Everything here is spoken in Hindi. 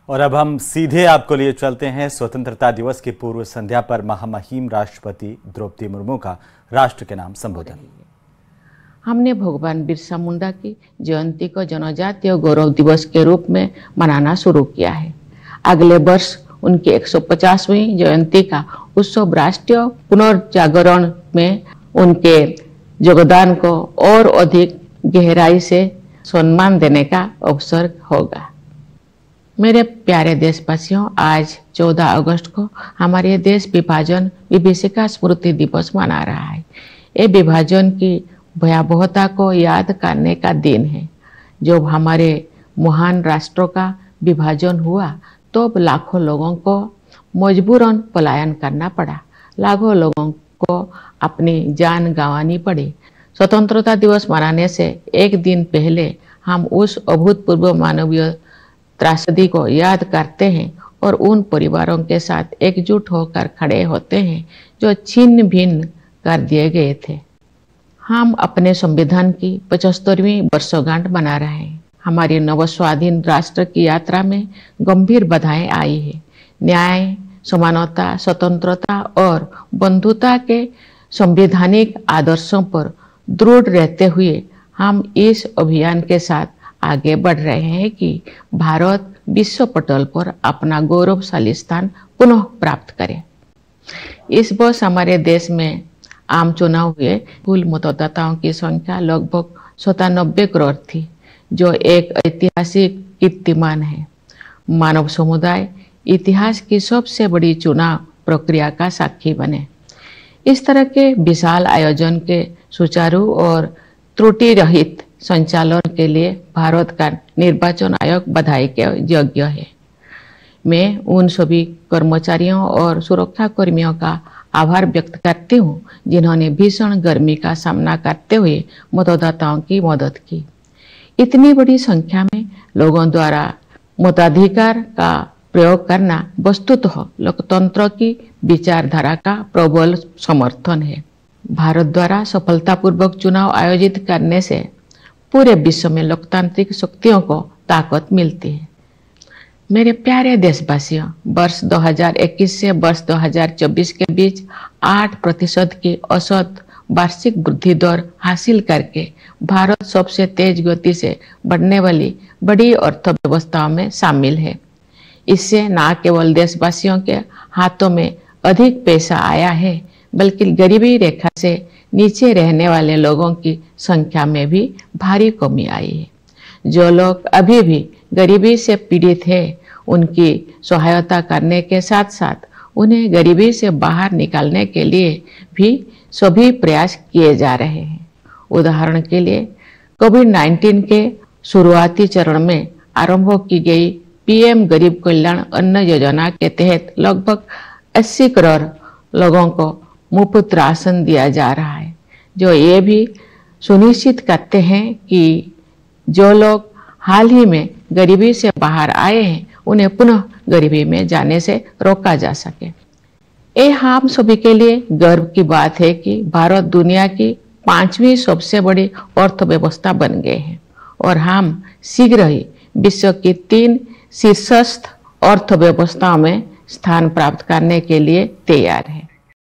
और अब हम सीधे आपको लिए चलते हैं स्वतंत्रता दिवस की पूर्व संध्या पर महामहिम राष्ट्रपति द्रौपदी मुर्मू का राष्ट्र के नाम संबोधन। हमने भगवान बिरसा मुंडा की जयंती को जनजातीय गौरव दिवस के रूप में मनाना शुरू किया है। अगले वर्ष उनकी 150वीं जयंती का उत्सव राष्ट्रीय पुनर्जागरण में उनके योगदान को और अधिक गहराई से सम्मान देने का अवसर होगा। मेरे प्यारे देशवासियों, आज 14 अगस्त को हमारे देश विभाजन विभीषिका स्मृति दिवस मना रहा है। ये विभाजन की भयावहता को याद करने का दिन है। जब हमारे महान राष्ट्रों का विभाजन हुआ तो लाखों लोगों को मजबूरन पलायन करना पड़ा, लाखों लोगों को अपनी जान गंवानी पड़ी। स्वतंत्रता दिवस मनाने से एक दिन पहले हम उस अभूतपूर्व मानवीय त्रासदी को याद करते हैं और उन परिवारों के साथ एकजुट होकर खड़े होते हैं जो छिन्न भिन्न कर दिए गए थे। हम अपने संविधान की 75वीं वर्षगांठ मना रहे हैं। हमारी नवस्वाधीन राष्ट्र की यात्रा में गंभीर बाधाएं आई है। न्याय, समानता, स्वतंत्रता और बंधुता के संवैधानिक आदर्शों पर दृढ़ रहते हुए हम इस अभियान के साथ आगे बढ़ रहे हैं कि भारत विश्व पटल पर अपना गौरवशाली स्थान पुनः प्राप्त करे। इस वर्ष हमारे देश में आम चुनाव हुए। कुल मतदाताओं की संख्या लगभग 97 करोड़ थी, जो एक ऐतिहासिक कीर्तिमान है। मानव समुदाय इतिहास की सबसे बड़ी चुनाव प्रक्रिया का साक्षी बने। इस तरह के विशाल आयोजन के सुचारू और त्रुटि रहित संचालन के लिए भारत का निर्वाचन आयोग बधाई के योग्य है। मैं उन सभी कर्मचारियों और सुरक्षा कर्मियों का आभार व्यक्त करती हूँ जिन्होंने भीषण गर्मी का सामना करते हुए मतदाताओं की मदद की। इतनी बड़ी संख्या में लोगों द्वारा मताधिकार का प्रयोग करना वस्तुतः लोकतंत्र की विचारधारा का प्रबल समर्थन है। भारत द्वारा सफलतापूर्वक चुनाव आयोजित करने से पूरे विश्व में लोकतांत्रिक शक्तियों को ताकत मिलती है। मेरे प्यारे देशवासियों, वर्ष 2021 से वर्ष 2024 के बीच 8% की औसत वार्षिक वृद्धि दर हासिल करके भारत सबसे तेज गति से बढ़ने वाली बड़ी अर्थव्यवस्थाओं में शामिल है। इससे न केवल देशवासियों के हाथों में अधिक पैसा आया है, बल्कि गरीबी रेखा से नीचे रहने वाले लोगों की संख्या में भी भारी कमी आई है। जो लोग अभी भी गरीबी से पीड़ित हैं, उनकी सहायता करने के साथ साथ उन्हें गरीबी से बाहर निकालने के लिए भी सभी प्रयास किए जा रहे हैं। उदाहरण के लिए कोविड-19 के शुरुआती चरण में आरंभ की गई पीएम गरीब कल्याण अन्न योजना के तहत लगभग 80 करोड़ लोगों को मुफ्त राशन दिया जा रहा है, जो ये भी सुनिश्चित करते हैं कि जो लोग हाल ही में गरीबी से बाहर आए हैं उन्हें पुनः गरीबी में जाने से रोका जा सके। ये हम सभी के लिए गर्व की बात है कि भारत दुनिया की 5वीं सबसे बड़ी अर्थव्यवस्था बन गए हैं और हम शीघ्र ही विश्व की 3 शीर्षस्थ अर्थव्यवस्थाओं में स्थान प्राप्त करने के लिए तैयार हैं।